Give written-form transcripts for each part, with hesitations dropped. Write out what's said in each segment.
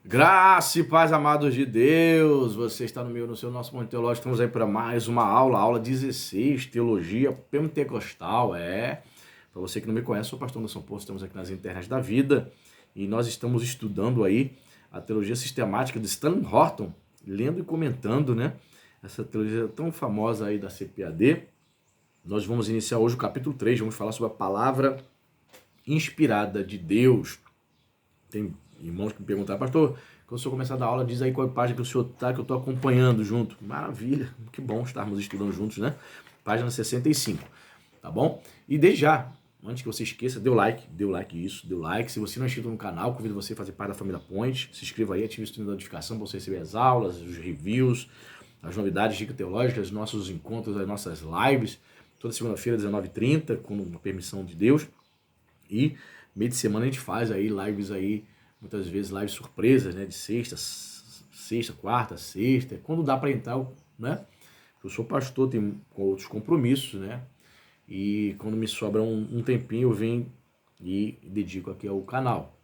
Graça e paz, amados de Deus, você está no seu nosso momento teológico, estamos aí para mais uma aula 16, Teologia Pentecostal, para você que não me conhece, sou o pastor Anderson Poço, estamos aqui nas internet da vida, e nós estamos estudando aí a teologia sistemática de Stanley Horton, lendo e comentando, né, essa teologia tão famosa aí da CPAD. Nós vamos iniciar hoje o capítulo 3, vamos falar sobre a palavra inspirada de Deus. Tem irmãos que me perguntaram, pastor, quando o senhor começar a dar aula, diz aí qual é a página que o senhor está, que eu estou acompanhando junto. Maravilha, que bom estarmos estudando juntos, né? Página 65, tá bom? E desde já, antes que você esqueça, dê o like. Se você não é inscrito no canal, convido você a fazer parte da família Point. Se inscreva aí, ative o sininho da notificação para você receber as aulas, os reviews, as novidades, dicas teológicas, os nossos encontros, as nossas lives, toda segunda-feira, 19h30, com a permissão de Deus. E meio de semana a gente faz aí lives aí, muitas vezes lives surpresas, né? De sexta, quarta, sexta, quando dá para entrar, né? Eu sou pastor, tenho outros compromissos, né? E quando me sobra um tempinho, eu venho e dedico aqui ao canal,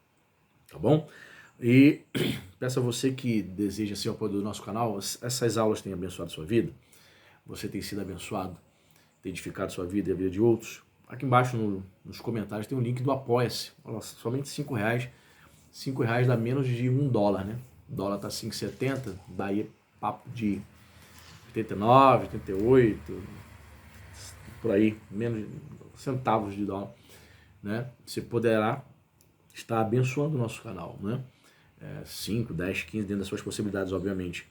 tá bom? E peço a você que deseja ser o apoio do nosso canal, essas aulas têm abençoado a sua vida, você tem sido abençoado, tem edificado a sua vida e a vida de outros. Aqui embaixo nos comentários tem um link do Apoia-se. Olha, somente R$5. R$5 dá menos de $1, né? O dólar tá 5,70, daí papo de 89, 88, por aí, menos centavos de dólar, né? Você poderá estar abençoando o nosso canal, né? 5, 10, 15, dentro das suas possibilidades, obviamente.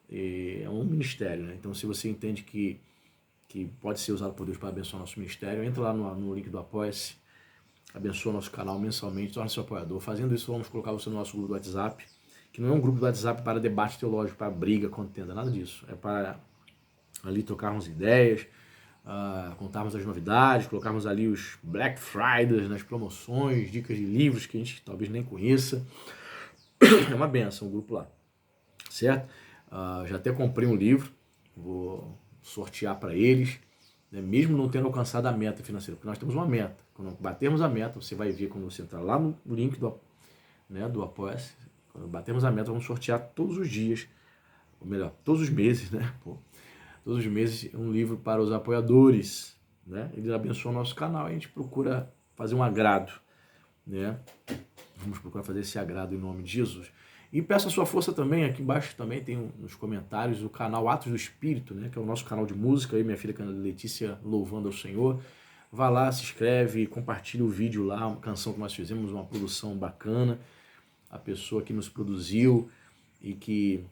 E é um ministério, né? Então, se você entende que pode ser usado por Deus para abençoar nosso ministério, entra lá no link do Apoia-se, abençoa nosso canal mensalmente, torne-se apoiador. Fazendo isso, vamos colocar você no nosso grupo do WhatsApp, que não é um grupo do WhatsApp para debate teológico, para briga, contenda, nada disso. É para ali trocarmos ideias, contarmos as novidades, colocarmos ali os Black Fridays nas promoções, dicas de livros que a gente talvez nem conheça. É uma benção o grupo lá, certo? Já até comprei um livro, vou sortear para eles, né, mesmo não tendo alcançado a meta financeira, porque nós temos uma meta. Quando batermos a meta, você vai ver quando você entrar lá no link do Apoia-se, quando batermos a meta, vamos sortear todos os dias, ou melhor, todos os meses, né? Todos os meses um livro para os apoiadores, né? Eles abençoam o nosso canal, a gente procura fazer um agrado, né? Vamos procurar fazer esse agrado em nome de Jesus. E peço a sua força também, aqui embaixo também tem nos comentários o canal Atos do Espírito, né, que é o nosso canal de música, aí minha filha Letícia louvando ao Senhor. Vá lá, se inscreve, compartilha o vídeo lá, uma canção que nós fizemos, uma produção bacana. A pessoa que nos produziu e que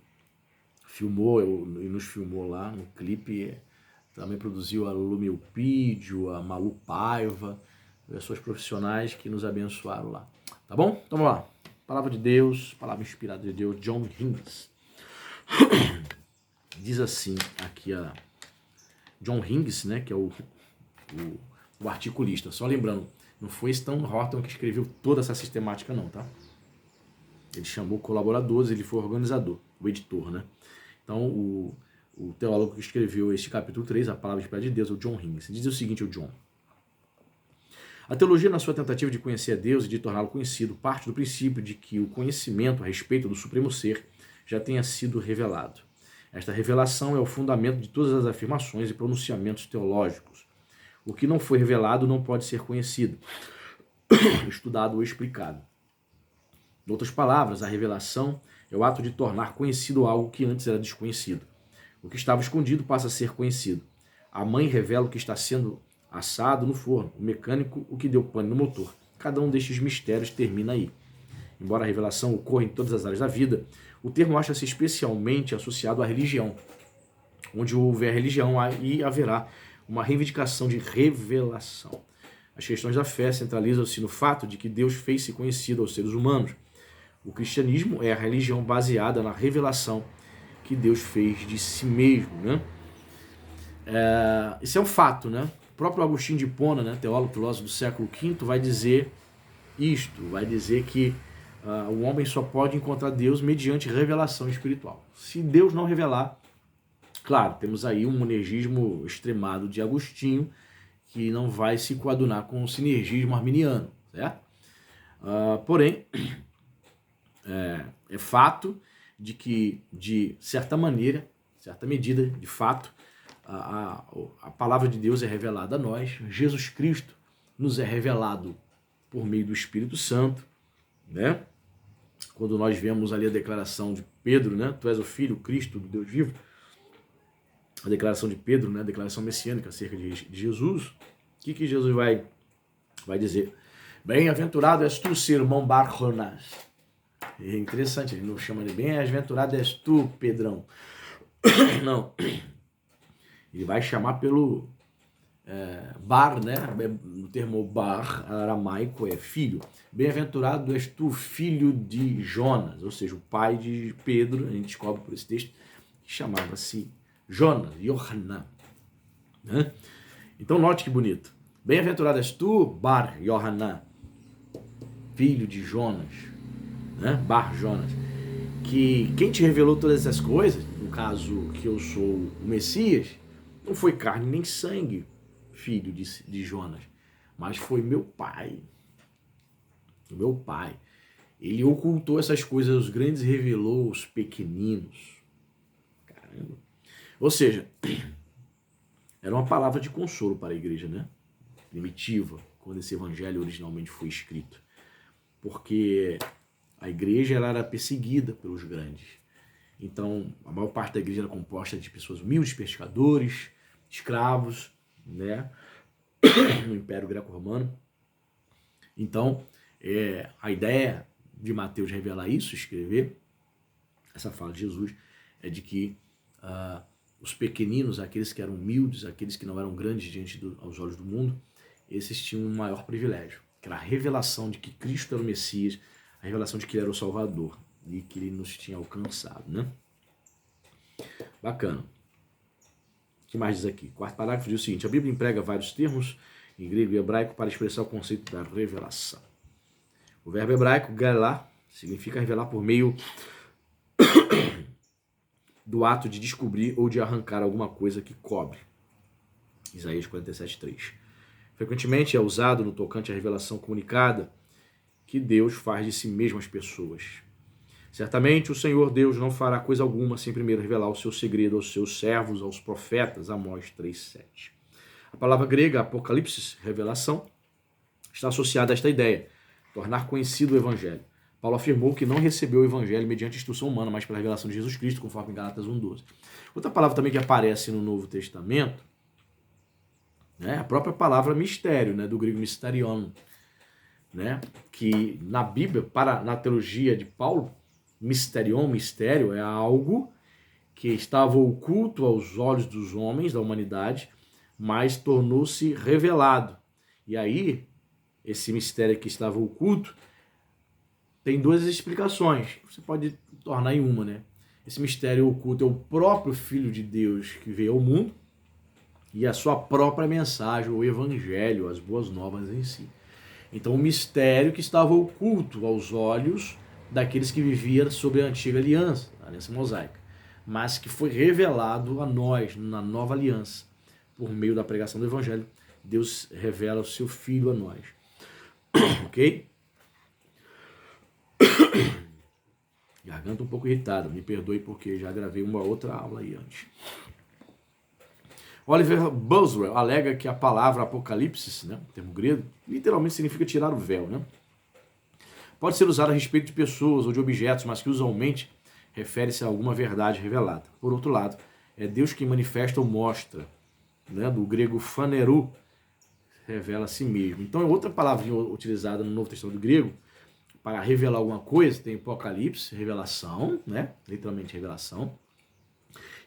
filmou e nos filmou lá no clipe, também produziu a Lulu Milpídio, a Malu Paiva, pessoas profissionais que nos abençoaram lá. Tá bom? Então vamos lá. Palavra de Deus, palavra inspirada de Deus, John Hingis. Diz assim aqui a John Hingis, né, que é o articulista. Só lembrando, não foi Stan Horton que escreveu toda essa sistemática não, tá? Ele chamou colaboradores, ele foi organizador, o editor, né? Então o teólogo que escreveu este capítulo 3, a palavra inspirada de Deus, é o John Hingis. Diz o seguinte, o John: a teologia, na sua tentativa de conhecer a Deus e de torná-lo conhecido, parte do princípio de que o conhecimento a respeito do Supremo Ser já tenha sido revelado. Esta revelação é o fundamento de todas as afirmações e pronunciamentos teológicos. O que não foi revelado não pode ser conhecido, estudado ou explicado. Em outras palavras, a revelação é o ato de tornar conhecido algo que antes era desconhecido. O que estava escondido passa a ser conhecido. A mãe revela o que está sendo assado no forno, o mecânico o que deu pane no motor. Cada um destes mistérios termina aí. Embora a revelação ocorra em todas as áreas da vida, o termo acha-se especialmente associado à religião. Onde houver religião, aí haverá uma reivindicação de revelação. As questões da fé centralizam-se no fato de que Deus fez-se conhecido aos seres humanos. O cristianismo é a religião baseada na revelação que Deus fez de si mesmo, né? Isso é um fato, né? O próprio Agostinho de Hipona, né, teólogo, filósofo do século V, vai dizer isto, vai dizer que o homem só pode encontrar Deus mediante revelação espiritual. Se Deus não revelar, claro, temos aí um monergismo extremado de Agostinho, que não vai se coadunar com o sinergismo arminiano, certo? Porém, É fato de que, de certa maneira, certa medida, de fato, a palavra de Deus é revelada a nós, Jesus Cristo nos é revelado por meio do Espírito Santo, né? Quando nós vemos ali a declaração de Pedro, né? Tu és o Filho, Cristo do Deus vivo, a declaração de Pedro, né? A declaração messiânica acerca de Jesus, o que Jesus vai dizer? Bem-aventurado és tu, Simão Bar-Jonás. É interessante, ele não chama de bem-aventurado és tu, Pedrão. Não. Ele vai chamar pelo bar, né? O termo bar aramaico é filho. Bem-aventurado és tu, filho de Jonas, ou seja, o pai de Pedro, a gente descobre por esse texto, que chamava-se Jonas, Yohanan. Né? Então note que bonito. Bem-aventurado és tu, Bar Yohanan, filho de Jonas, né? Bar Jonas. Que quem te revelou todas essas coisas, no caso que eu sou o Messias, não foi carne nem sangue, filho de Jonas, mas foi meu pai. Meu pai. Ele ocultou essas coisas aos grandes e revelou aos pequeninos. Caramba. Ou seja, era uma palavra de consolo para a igreja, né? Primitiva, quando esse evangelho originalmente foi escrito. Porque a igreja ela era perseguida pelos grandes. Então, a maior parte da igreja era composta de pessoas humildes, pescadores, escravos, né? No Império Greco-Romano. Então, a ideia de Mateus revelar isso, escrever essa fala de Jesus, é de que os pequeninos, aqueles que eram humildes, aqueles que não eram grandes aos olhos do mundo, esses tinham um maior privilégio, que era a revelação de que Cristo era o Messias, a revelação de que ele era o Salvador e que ele nos tinha alcançado, né? Bacana. O que mais diz aqui? Quarto parágrafo diz o seguinte: a Bíblia emprega vários termos em grego e hebraico para expressar o conceito da revelação. O verbo hebraico, galá, significa revelar por meio do ato de descobrir ou de arrancar alguma coisa que cobre. Isaías 47:3. Frequentemente é usado no tocante à revelação comunicada que Deus faz de si mesmo às pessoas. Certamente o Senhor Deus não fará coisa alguma sem primeiro revelar o seu segredo aos seus servos, aos profetas. Amós 3:7. A palavra grega apocalipse, revelação, está associada a esta ideia, tornar conhecido o Evangelho. Paulo afirmou que não recebeu o Evangelho mediante instrução humana, mas pela revelação de Jesus Cristo, conforme em Gálatas 1:12. Outra palavra também que aparece no Novo Testamento, né, a própria palavra mistério, né, do grego mysterion, né, que na Bíblia, na teologia de Paulo, mysterion, mistério, é algo que estava oculto aos olhos dos homens, da humanidade, mas tornou-se revelado. E aí, esse mistério que estava oculto tem duas explicações. Você pode tornar em uma, né? Esse mistério oculto é o próprio Filho de Deus que veio ao mundo e a sua própria mensagem, o Evangelho, as boas novas em si. Então, o mistério que estava oculto aos olhos daqueles que viviam sob a antiga aliança, a aliança mosaica, mas que foi revelado a nós na nova aliança, por meio da pregação do Evangelho. Deus revela o seu Filho a nós. Ok? Garganta um pouco irritada, me perdoe porque já gravei uma outra aula aí antes. Oliver Boswell alega que a palavra apocalipse, né, termo grego, literalmente significa tirar o véu, né? Pode ser usado a respeito de pessoas ou de objetos, mas que usualmente refere-se a alguma verdade revelada. Por outro lado, é Deus quem manifesta ou mostra, né, do grego phaneru, revela a si mesmo. Então, é outra palavrinha utilizada no Novo Testamento do grego para revelar alguma coisa, tem apocalipse, revelação, né, literalmente revelação.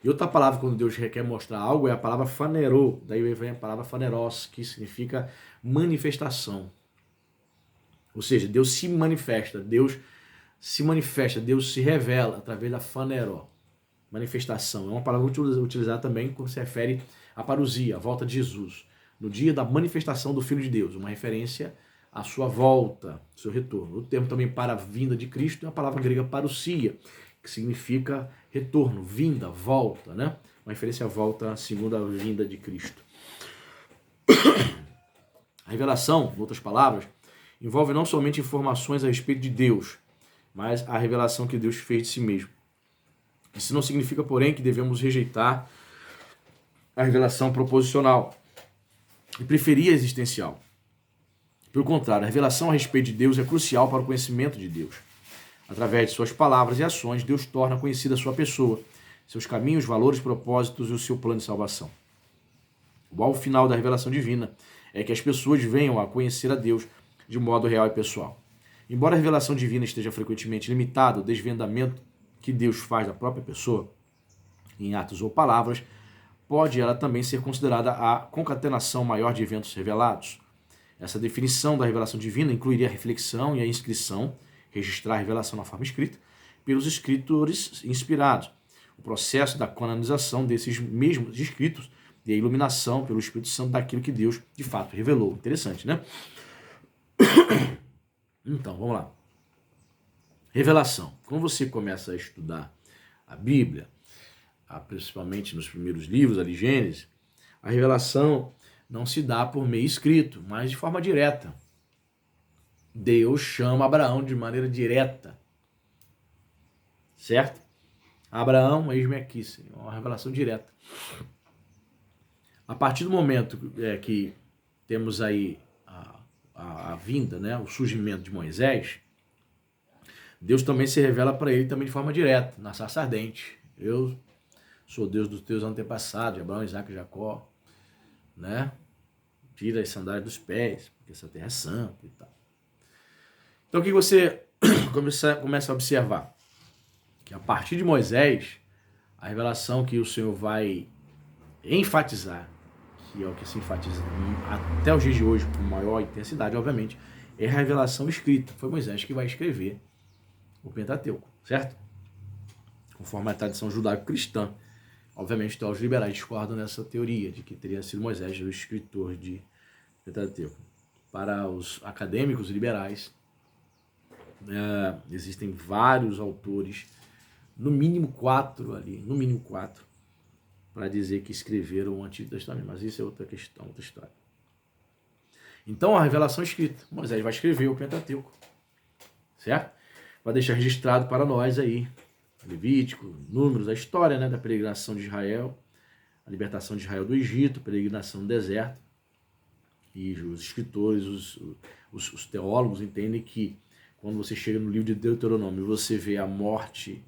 E outra palavra, quando Deus quer mostrar algo, é a palavra phanerô. Daí vem a palavra phaneros, que significa manifestação. Ou seja, Deus se manifesta, Deus se revela através da phaneró. Manifestação. É uma palavra utilizada também quando se refere à parousia, a volta de Jesus. No dia da manifestação do Filho de Deus, uma referência à sua volta, seu retorno. O termo também para a vinda de Cristo é a palavra grega parousia, que significa retorno, vinda, volta, né? Uma referência à volta, segundo a vinda de Cristo. A revelação, em outras palavras, envolve não somente informações a respeito de Deus, mas a revelação que Deus fez de si mesmo. Isso não significa, porém, que devemos rejeitar a revelação proposicional e preferir a existencial. Pelo contrário, a revelação a respeito de Deus é crucial para o conhecimento de Deus. Através de suas palavras e ações, Deus torna conhecida a sua pessoa, seus caminhos, valores, propósitos e o seu plano de salvação. O alvo final da revelação divina é que as pessoas venham a conhecer a Deus de modo real e pessoal. Embora a revelação divina esteja frequentemente limitada ao desvendamento que Deus faz da própria pessoa, em atos ou palavras, pode ela também ser considerada a concatenação maior de eventos revelados. Essa definição da revelação divina incluiria a reflexão e a inscrição, registrar a revelação na forma escrita, pelos escritores inspirados, o processo da canonização desses mesmos escritos e a iluminação pelo Espírito Santo daquilo que Deus de fato revelou. Interessante, né? Então, vamos lá. Revelação. Quando você começa a estudar a Bíblia, principalmente nos primeiros livros, ali Gênesis, a revelação não se dá por meio escrito, mas de forma direta. Deus chama Abraão de maneira direta. Certo? Abraão, eis-me aqui, Senhor. Uma revelação direta. A partir do momento que temos aí a vinda, né, o surgimento de Moisés, Deus também se revela para ele também de forma direta, na sarça ardente. Eu sou Deus dos teus antepassados, de Abraão, Isaac e Jacó, né? Tira as sandálias dos pés, porque essa terra é santa e tal. Então o que você começa a observar? Que a partir de Moisés, a revelação que o Senhor vai enfatizar, que é o que se enfatiza até os dias de hoje com maior intensidade, obviamente, é a revelação escrita. Foi Moisés que vai escrever o Pentateuco, certo? Conforme a tradição judaico-cristã. Obviamente, os liberais discordam dessa teoria de que teria sido Moisés o escritor de Pentateuco. Para os acadêmicos liberais, existem vários autores, no mínimo quatro, para dizer que escreveram o Antigo Testamento. Mas isso é outra questão, outra história. Então, a revelação escrita. Moisés vai escrever o Pentateuco, certo? Vai deixar registrado para nós aí, Levítico, Números, a história, né, da peregrinação de Israel, a libertação de Israel do Egito, a peregrinação no deserto. E os escritores, os teólogos entendem que quando você chega no livro de Deuteronômio e você vê a morte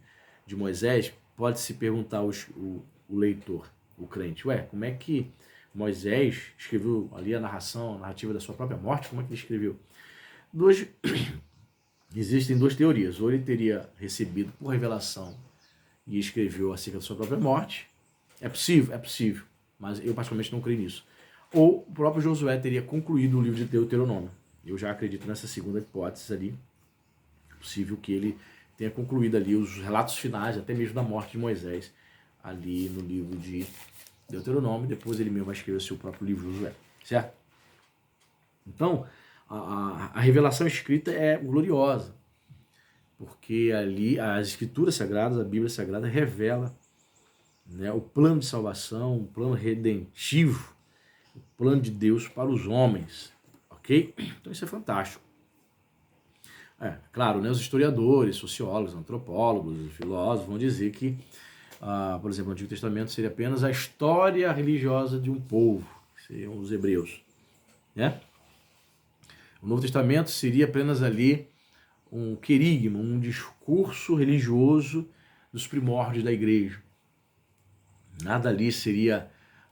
de Moisés, pode se perguntar o leitor, o crente, como é que Moisés escreveu ali a narrativa da sua própria morte? Como é que ele escreveu? Existem duas teorias. Ou ele teria recebido por revelação e escreveu acerca da sua própria morte. É possível, mas eu particularmente não creio nisso. Ou o próprio Josué teria concluído o livro de Deuteronômio. Eu já acredito nessa segunda hipótese ali. É possível que ele tenha concluído ali os relatos finais, até mesmo da morte de Moisés, ali no livro de Deuteronômio. Depois ele mesmo vai escrever o seu próprio livro, Josué. Certo? Então, a revelação escrita é gloriosa, porque ali as escrituras sagradas, a Bíblia Sagrada, revela, né, o plano de salvação, o plano redentivo, o plano de Deus para os homens, ok? Então isso é fantástico. Claro, né, os historiadores, sociólogos, antropólogos, filósofos vão dizer que, por exemplo, o Antigo Testamento seria apenas a história religiosa de um povo, que seriam os hebreus, né? O Novo Testamento seria apenas ali um querigma, um discurso religioso dos primórdios da igreja. Nada ali seria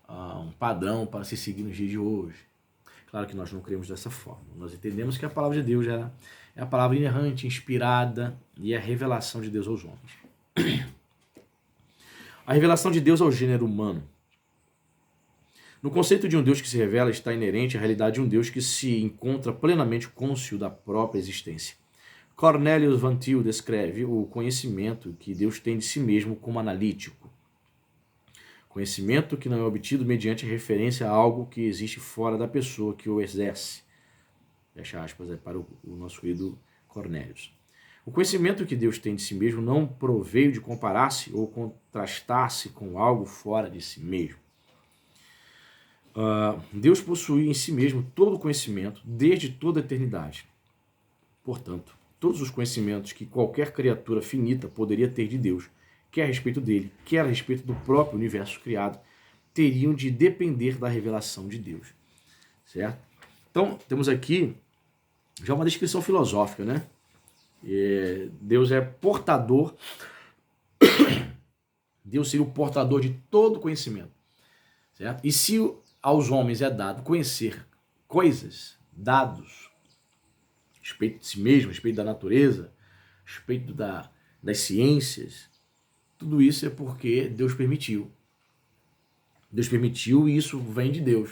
um padrão para se seguir nos dias de hoje. Claro que nós não cremos dessa forma. Nós entendemos que a palavra de Deus é a palavra inerrante, inspirada e é a revelação de Deus aos homens. A revelação de Deus ao gênero humano. No conceito de um Deus que se revela está inerente à realidade de um Deus que se encontra plenamente cônscio da própria existência. Cornelius Van Til descreve o conhecimento que Deus tem de si mesmo como analítico. Conhecimento que não é obtido mediante referência a algo que existe fora da pessoa que o exerce. Fecha aspas para o nosso querido Cornelius. O conhecimento que Deus tem de si mesmo não proveio de comparar-se ou contrastar-se com algo fora de si mesmo. Deus possui em si mesmo todo o conhecimento desde toda a eternidade. Portanto, todos os conhecimentos que qualquer criatura finita poderia ter de Deus, quer a respeito dele, quer a respeito do próprio universo criado, teriam de depender da revelação de Deus. Certo? Então, temos aqui já uma descrição filosófica, né? Deus é portador, Deus seria o portador de todo conhecimento. Certo? E se aos homens é dado conhecer coisas, dados, a respeito de si mesmo, a respeito da natureza, a respeito das ciências, tudo isso é porque Deus permitiu. Deus permitiu e isso vem de Deus.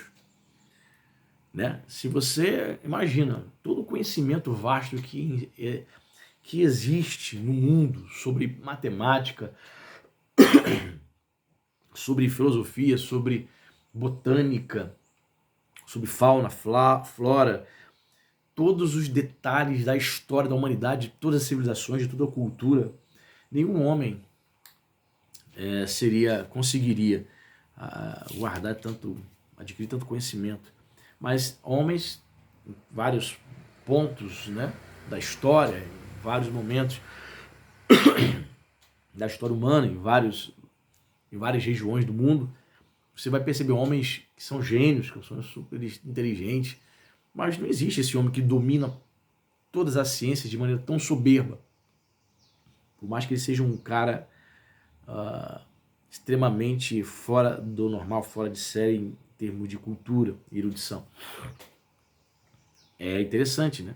Né? Se você imagina todo o conhecimento vasto que existe no mundo sobre matemática, sobre filosofia, sobre botânica, sobre fauna, flora, todos os detalhes da história da humanidade, de todas as civilizações, de toda a cultura, nenhum homem conseguiria adquirir tanto conhecimento. Mas homens, em vários pontos, né, da história, em vários momentos da história humana, em várias regiões do mundo, você vai perceber homens que são gênios, que são super inteligentes, mas não existe esse homem que domina todas as ciências de maneira tão soberba. Por mais que ele seja um cara extremamente fora do normal, fora de série em termos de cultura e erudição. É interessante, né?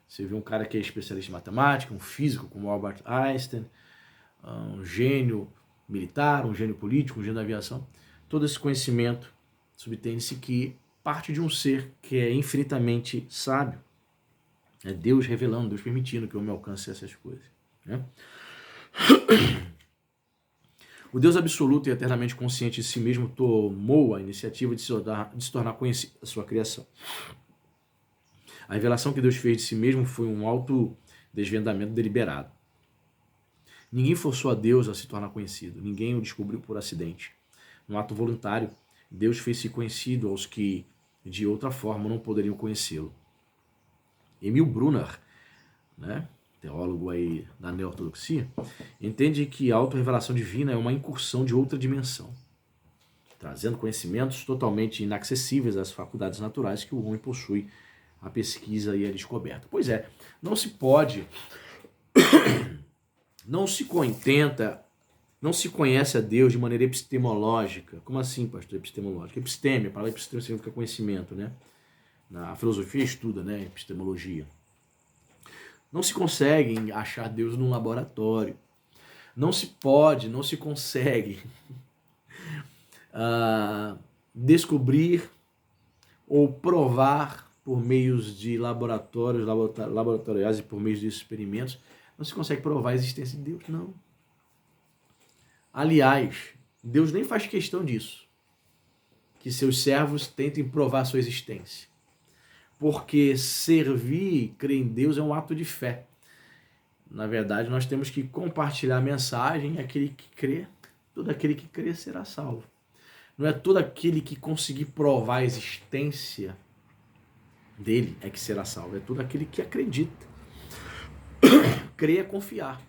Você vê um cara que é especialista em matemática, um físico como Albert Einstein, um gênio militar, um gênio político, um gênio da aviação. Todo esse conhecimento subtende-se que parte de um ser que é infinitamente sábio. É Deus revelando, Deus permitindo que o homem alcance essas coisas. Né? O Deus absoluto e eternamente consciente de si mesmo tomou a iniciativa de se tornar conhecida a sua criação. A revelação que Deus fez de si mesmo foi um autodesvendamento deliberado. Ninguém forçou a Deus a se tornar conhecido, ninguém o descobriu por acidente. No ato voluntário, Deus fez-se conhecido aos que, de outra forma, não poderiam conhecê-lo. Emil Brunner, né, teólogo aí da neo-ortodoxia, entende que a autorrevelação divina é uma incursão de outra dimensão, trazendo conhecimentos totalmente inacessíveis às faculdades naturais que o homem possui, a pesquisa e a descoberta. Pois é, não se pode, não se conhece a Deus de maneira epistemológica. Como assim, pastor, epistemológica? Episteme, a palavra episteme significa conhecimento, né? Na filosofia estuda, né, epistemologia. Não se consegue achar Deus num laboratório. Não se consegue descobrir ou provar por meios de laboratoriais e por meios de experimentos. Não se consegue provar a existência de Deus, não. Aliás, Deus nem faz questão disso, que seus servos tentem provar sua existência. Porque servir e crer em Deus é um ato de fé. Na verdade, nós temos que compartilhar a mensagem, aquele que crê, todo aquele que crê será salvo. Não é todo aquele que conseguir provar a existência dele é que será salvo, é todo aquele que acredita. Crer é confiar,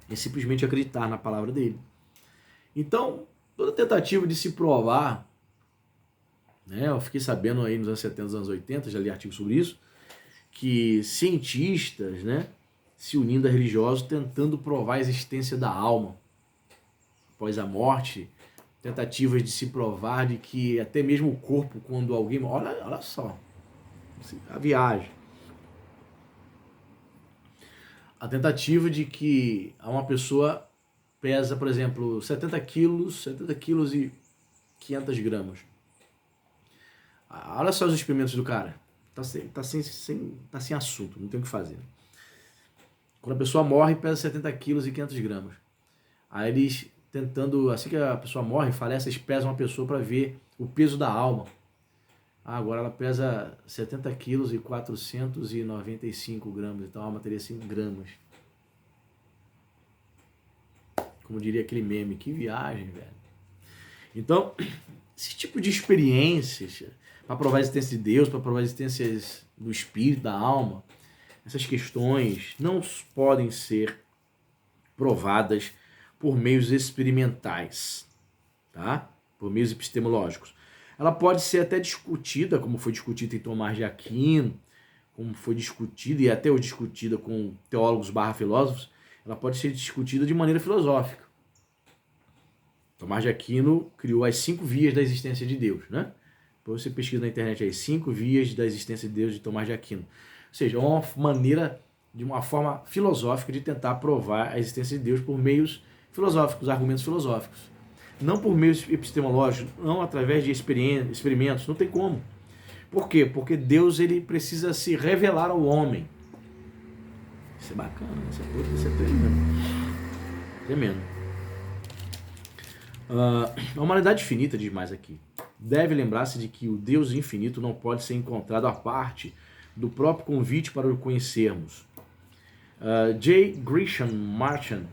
é simplesmente acreditar na palavra dele. Então, toda tentativa de se provar, né, eu fiquei sabendo aí nos anos 70, nos anos 80, já li artigos sobre isso, que cientistas, né, se unindo a religiosos, tentando provar a existência da alma após a morte, tentativas de se provar de que até mesmo o corpo, quando alguém... Olha só, a viagem. A tentativa de que uma pessoa pesa, por exemplo, 70 quilos e 500 gramas. Olha só os experimentos do cara. Tá sem assunto, não tem o que fazer. Quando a pessoa morre, pesa 70 quilos e 500 gramas. Aí eles tentando, assim que a pessoa morre, falece, eles pesam a pessoa para ver o peso da alma. Agora ela pesa 70 quilos e 495 gramas, então a alma teria 5 gramas. Como diria aquele meme, que viagem, velho. Então, esse tipo de experiências, para provar a existência de Deus, para provar a existência do espírito, da alma, essas questões não podem ser provadas por meios experimentais, tá? Por meios epistemológicos. Ela pode ser até discutida, como foi discutida em Tomás de Aquino, como foi discutida e até hoje discutida com teólogos / filósofos, ela pode ser discutida de maneira filosófica. Tomás de Aquino criou as 5 vias da existência de Deus, né? Depois você pesquisa na internet aí, 5 vias da existência de Deus de Tomás de Aquino. Ou seja, é uma maneira, de uma forma filosófica de tentar provar a existência de Deus por meios filosóficos, argumentos filosóficos. Não por meios epistemológicos, não através de experimentos, não tem como. Por quê? Porque Deus ele precisa se revelar ao homem. Isso é bacana, isso é tremendo. Tremendo. A humanidade finita, diz mais aqui, deve lembrar-se de que o Deus infinito não pode ser encontrado à parte do próprio convite para o conhecermos. J. Gresham Machen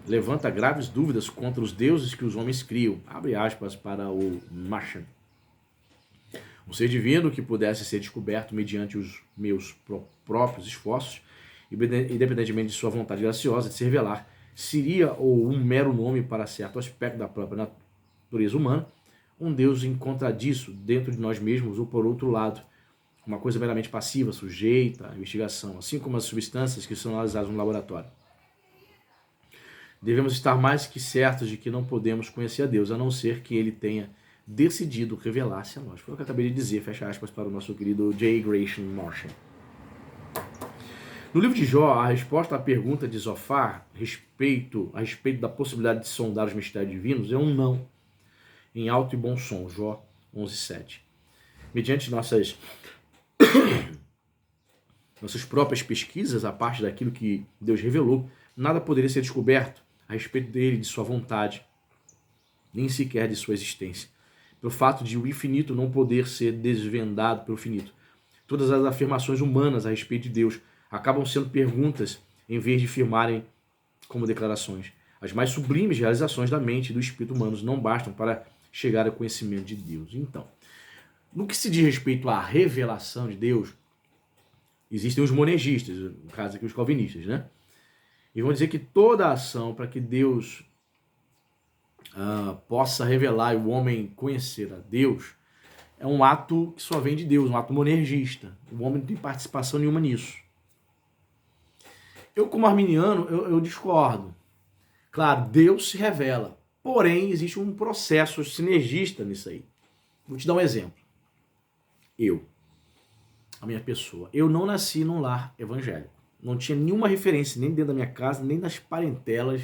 levanta graves dúvidas contra os deuses que os homens criam. Abre aspas para o Machen. Um ser divino que pudesse ser descoberto mediante os meus próprios esforços, independentemente de sua vontade graciosa de se revelar, seria ou um mero nome para certo aspecto da própria natureza humana, um Deus encontradiço dentro de nós mesmos ou por outro lado, uma coisa meramente passiva, sujeita à investigação, assim como as substâncias que são analisadas no laboratório. Devemos estar mais que certos de que não podemos conhecer a Deus, a não ser que ele tenha decidido revelar-se a nós. Foi o que eu acabei de dizer, fecha aspas para o nosso querido J. Gresham Machen. No livro de Jó, a resposta à pergunta de Zofar a respeito da possibilidade de sondar os mistérios divinos é um não, em alto e bom som, Jó 11:7. Mediante nossas próprias pesquisas, a parte daquilo que Deus revelou, nada poderia ser descoberto a respeito dele, de sua vontade, nem sequer de sua existência, pelo fato de o infinito não poder ser desvendado pelo finito. Todas as afirmações humanas a respeito de Deus acabam sendo perguntas em vez de firmarem como declarações. As mais sublimes realizações da mente e do espírito humanos não bastam para chegar ao conhecimento de Deus. Então, no que se diz respeito à revelação de Deus, existem os monergistas, no caso aqui os calvinistas, né? E vão dizer que toda ação para que Deus possa revelar e o homem conhecer a Deus é um ato que só vem de Deus, um ato monergista. O homem não tem participação nenhuma nisso. Eu, como arminiano, eu discordo. Claro, Deus se revela, porém existe um processo sinergista nisso aí. Vou te dar um exemplo. A minha pessoa, eu não nasci num lar evangélico. Não tinha nenhuma referência, nem dentro da minha casa, nem das parentelas,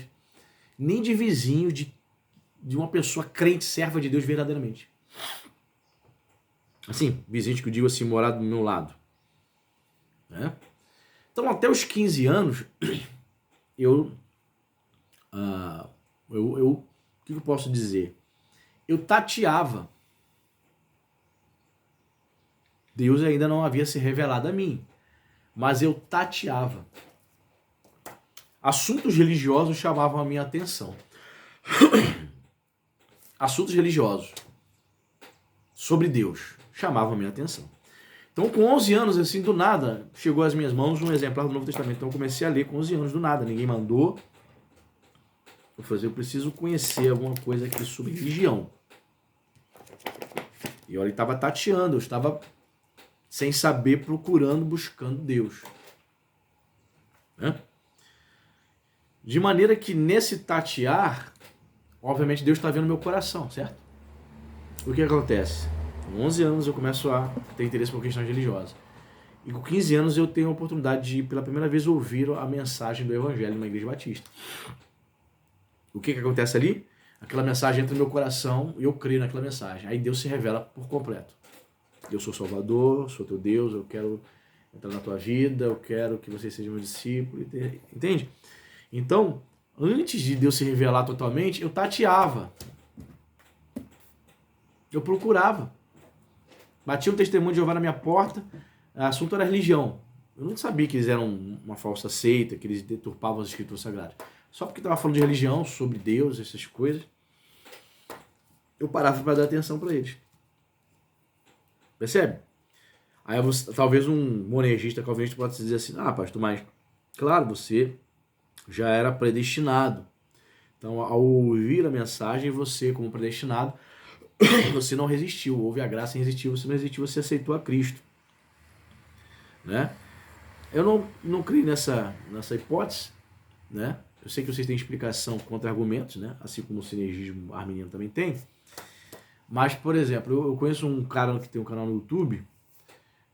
nem de vizinho de uma pessoa crente, serva de Deus verdadeiramente. Assim, vizinho que eu digo assim, morar do meu lado. Né? Então, até os 15 anos, o que eu posso dizer? Eu tateava. Deus ainda não havia se revelado a mim, mas eu tateava. Assuntos religiosos chamavam a minha atenção. Assuntos religiosos sobre Deus chamavam a minha atenção. Então, com 11 anos, assim, do nada, chegou às minhas mãos um exemplar do Novo Testamento. Então, eu comecei a ler com 11 anos, do nada. Ninguém mandou. Eu preciso conhecer alguma coisa aqui sobre religião. E eu estava tateando, eu estava sem saber, procurando, buscando Deus. Né? De maneira que nesse tatear, obviamente Deus está vendo meu coração, certo? O que acontece? Com 11 anos eu começo a ter interesse por questões religiosas. E com 15 anos eu tenho a oportunidade de, pela primeira vez, ouvir a mensagem do Evangelho numa igreja batista. O que acontece ali? Aquela mensagem entra no meu coração e eu creio naquela mensagem. Aí Deus se revela por completo. Eu sou Salvador, sou teu Deus, eu quero entrar na tua vida, eu quero que você seja meu discípulo, entende? Então, antes de Deus se revelar totalmente, eu tateava. Eu procurava. Batia um testemunho de Jeová na minha porta, o assunto era religião. Eu não sabia que eles eram uma falsa seita, que eles deturpavam as escrituras sagradas. Só porque estava falando de religião, sobre Deus, essas coisas, eu parava para dar atenção para eles. Percebe? Aí talvez um monergista calvinista possa dizer assim, pastor, mas claro, você já era predestinado. Então, ao ouvir a mensagem, você, como predestinado, você não resistiu, houve a graça em resistir, você não resistiu, você aceitou a Cristo. Né? Eu não creio nessa hipótese, né? Eu sei que vocês têm explicação contra argumentos, né? Assim como o sinergismo arminiano também tem. Mas, por exemplo, eu conheço um cara que tem um canal no YouTube,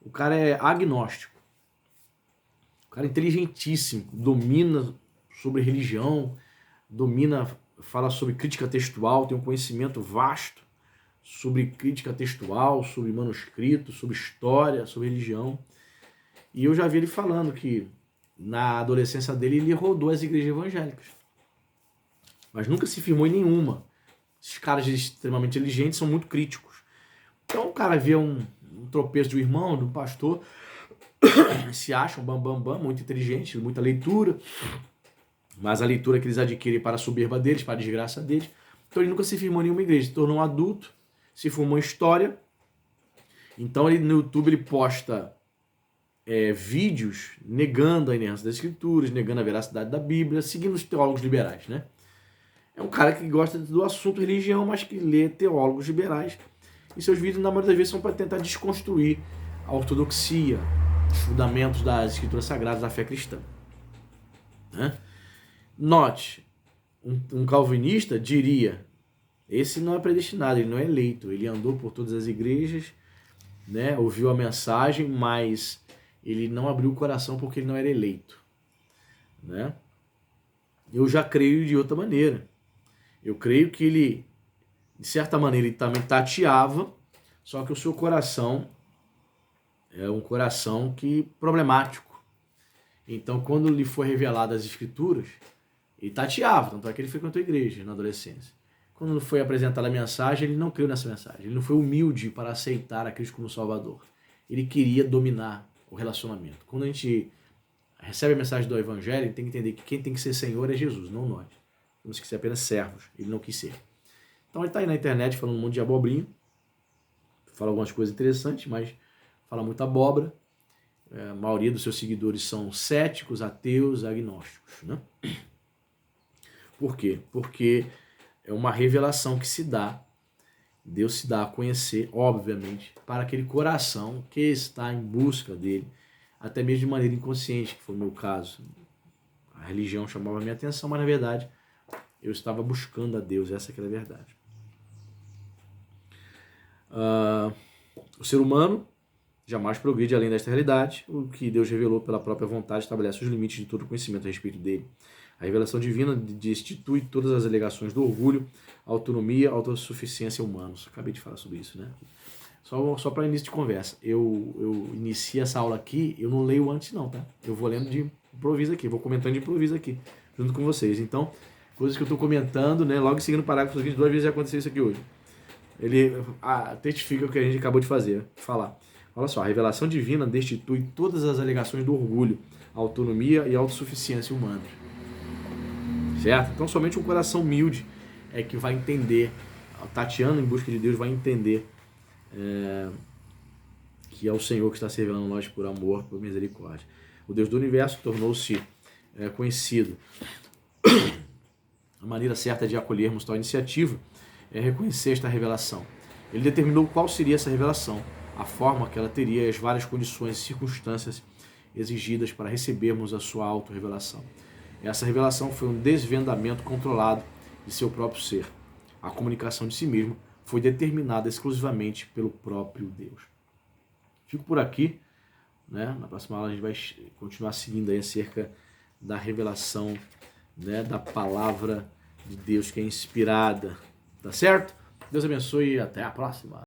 o cara é agnóstico. O cara é inteligentíssimo, domina sobre religião, fala sobre crítica textual, tem um conhecimento vasto sobre crítica textual, sobre manuscrito, sobre história, sobre religião. E eu já vi ele falando que na adolescência dele ele rodou as igrejas evangélicas. Mas nunca se firmou em nenhuma. Esses caras extremamente inteligentes são muito críticos. Então o cara vê um tropeço de um irmão, de um pastor, se acham muito inteligente, muita leitura, mas a leitura que eles adquirem para a soberba deles, para a desgraça deles. Então ele nunca se firmou em nenhuma igreja, se tornou um adulto, se formou em história. Então ele, no YouTube ele posta vídeos negando a inerrância das escrituras, negando a veracidade da Bíblia, seguindo os teólogos liberais, né? É um cara que gosta do assunto religião, mas que lê teólogos liberais. E seus vídeos, na maioria das vezes, são para tentar desconstruir a ortodoxia, os fundamentos das escrituras sagradas da fé cristã. Né? Note, um calvinista diria, esse não é predestinado, ele não é eleito, ele andou por todas as igrejas, né, ouviu a mensagem, mas ele não abriu o coração porque ele não era eleito. Né? Eu já creio de outra maneira. Eu creio que ele, de certa maneira, ele também tateava, só que o seu coração é um coração problemático. Então, quando lhe foi revelado as escrituras, ele tateava, tanto é que ele frequentou a igreja na adolescência. Quando foi apresentada a mensagem, ele não creu nessa mensagem. Ele não foi humilde para aceitar a Cristo como Salvador. Ele queria dominar o relacionamento. Quando a gente recebe a mensagem do Evangelho, tem que entender que quem tem que ser Senhor é Jesus, não nós. Temos que ser apenas servos. Ele não quis ser. Então ele está aí na internet falando um monte de abobrinho. Fala algumas coisas interessantes, mas fala muita abóbora. A maioria dos seus seguidores são céticos, ateus, agnósticos. Né? Por quê? Porque é uma revelação que se dá. Deus se dá a conhecer, obviamente, para aquele coração que está em busca dele, até mesmo de maneira inconsciente, que foi o meu caso. A religião chamava a minha atenção, mas na verdade eu estava buscando a Deus, essa que era a verdade. O ser humano jamais progride além desta realidade. O que Deus revelou pela própria vontade estabelece os limites de todo conhecimento a respeito dele. A revelação divina destitui todas as alegações do orgulho, autonomia, autossuficiência humanos. Acabei de falar sobre isso, né? Só para início de conversa. Eu inicio essa aula aqui, eu não leio antes não, tá? Eu vou lendo de improviso aqui, vou comentando de improviso aqui, junto com vocês. Então, coisas que eu estou comentando, né? Logo seguindo o parágrafo seguinte, 2 vezes já aconteceu isso aqui hoje. Ele testifica o que a gente acabou de falar. Olha só, a revelação divina destitui todas as alegações do orgulho, autonomia e autossuficiência humanas. Certo? Então somente um coração humilde é que vai entender, tateando em busca de Deus, vai entender que é o Senhor que está se revelando a nós por amor, por misericórdia. O Deus do universo tornou-se conhecido. A maneira certa de acolhermos tal iniciativa é reconhecer esta revelação. Ele determinou qual seria essa revelação, a forma que ela teria e as várias condições e circunstâncias exigidas para recebermos a sua auto-revelação. Essa revelação foi um desvendamento controlado de seu próprio ser. A comunicação de si mesmo foi determinada exclusivamente pelo próprio Deus. Fico por aqui, né? Na próxima aula a gente vai continuar seguindo aí acerca da revelação, né, da palavra de Deus que é inspirada. Tá certo? Deus abençoe e até a próxima.